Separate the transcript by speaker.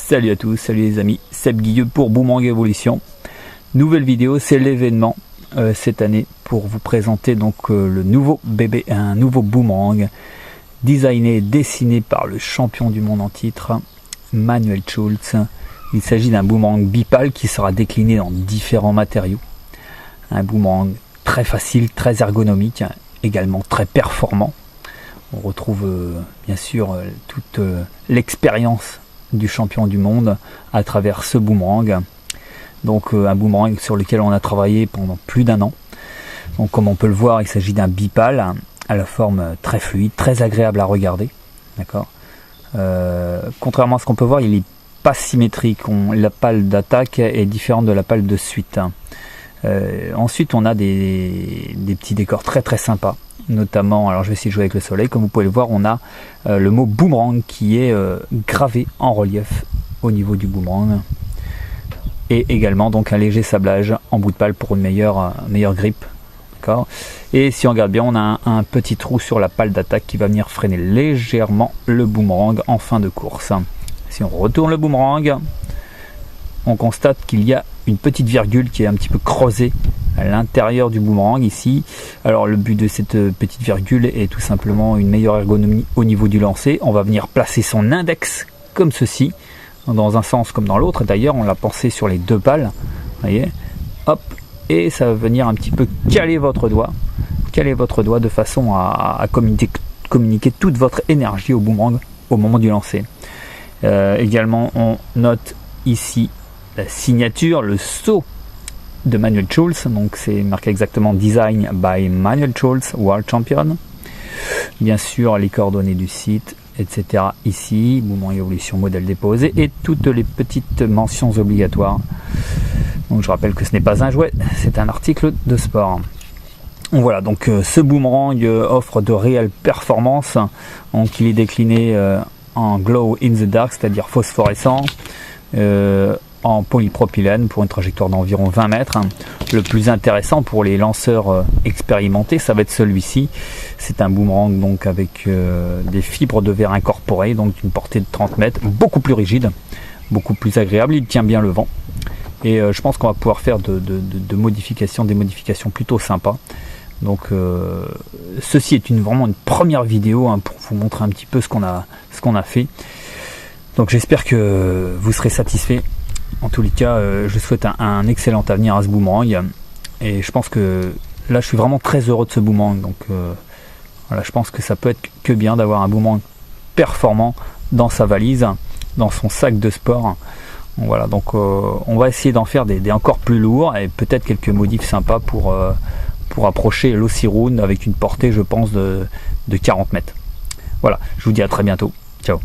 Speaker 1: Salut à tous, salut les amis, Seb Guilleux pour Boomerang Evolution. Nouvelle vidéo, c'est l'événement cette année pour vous présenter donc le nouveau bébé, un nouveau boomerang designé et dessiné par le champion du monde en titre, Manuel Schulz. Il s'agit d'un boomerang bipale qui sera décliné dans différents matériaux. Un boomerang très facile, très ergonomique, également très performant. On retrouve bien sûr toute l'expérience du champion du monde à travers ce boomerang. Donc un boomerang sur lequel on a travaillé pendant plus d'un an. Donc comme on peut le voir, il s'agit d'un bipale à la forme très fluide, très agréable à regarder. D'accord. Contrairement à ce qu'on peut voir, il n'est pas symétrique. La pale d'attaque est différente de la pale de suite. Ensuite, on a des petits décors très très sympas. Notamment, alors je vais essayer de jouer avec le soleil. Comme vous pouvez le voir, on a le mot boomerang qui est gravé en relief au niveau du boomerang. Et également donc un léger sablage en bout de pale pour une meilleure grip. D'accord. Et si on regarde bien, on a un petit trou sur la pale d'attaque qui va venir freiner légèrement le boomerang en fin de course. Si on retourne le boomerang, on constate qu'il y a une petite virgule qui est un petit peu creusée à l'intérieur du boomerang ici. Alors le but de cette petite virgule est tout simplement une meilleure ergonomie au niveau du lancer. On va venir placer son index comme ceci, dans un sens comme dans l'autre. D'ailleurs on l'a pensé sur les deux pales, voyez, hop, et ça va venir un petit peu caler votre doigt de façon à communiquer toute votre énergie au boomerang au moment du lancer. Également on note ici la signature, le sceau de Manuel Schulz, donc c'est marqué exactement Design by Manuel Schulz, World Champion. Bien sûr les coordonnées du site, etc. ici, Boomerang Evolution, modèle déposé, et toutes les petites mentions obligatoires. Donc je rappelle que ce n'est pas un jouet, c'est un article de sport. Voilà, donc ce boomerang offre de réelles performances. Donc il est décliné en glow in the dark, c'est-à-dire phosphorescent, en polypropylène pour une trajectoire d'environ 20 mètres. Le plus intéressant pour les lanceurs expérimentés, ça va être celui-ci. C'est un boomerang donc avec des fibres de verre incorporées, donc une portée de 30 mètres, beaucoup plus rigide, beaucoup plus agréable, il tient bien le vent. Et je pense qu'on va pouvoir faire des modifications plutôt sympas. Donc ceci est vraiment une première vidéo pour vous montrer un petit peu ce qu'on a fait. Donc j'espère que vous serez satisfait. En tous les cas, je souhaite un excellent avenir à ce boomerang. Et je pense que là, je suis vraiment très heureux de ce boomerang. Donc voilà, je pense que ça peut être que bien d'avoir un boomerang performant dans sa valise, dans son sac de sport. Voilà, donc on va essayer d'en faire des encore plus lourds et peut-être quelques modifs sympas pour approcher l'Ossiroon avec une portée, je pense, de 40 mètres. Voilà, je vous dis à très bientôt. Ciao.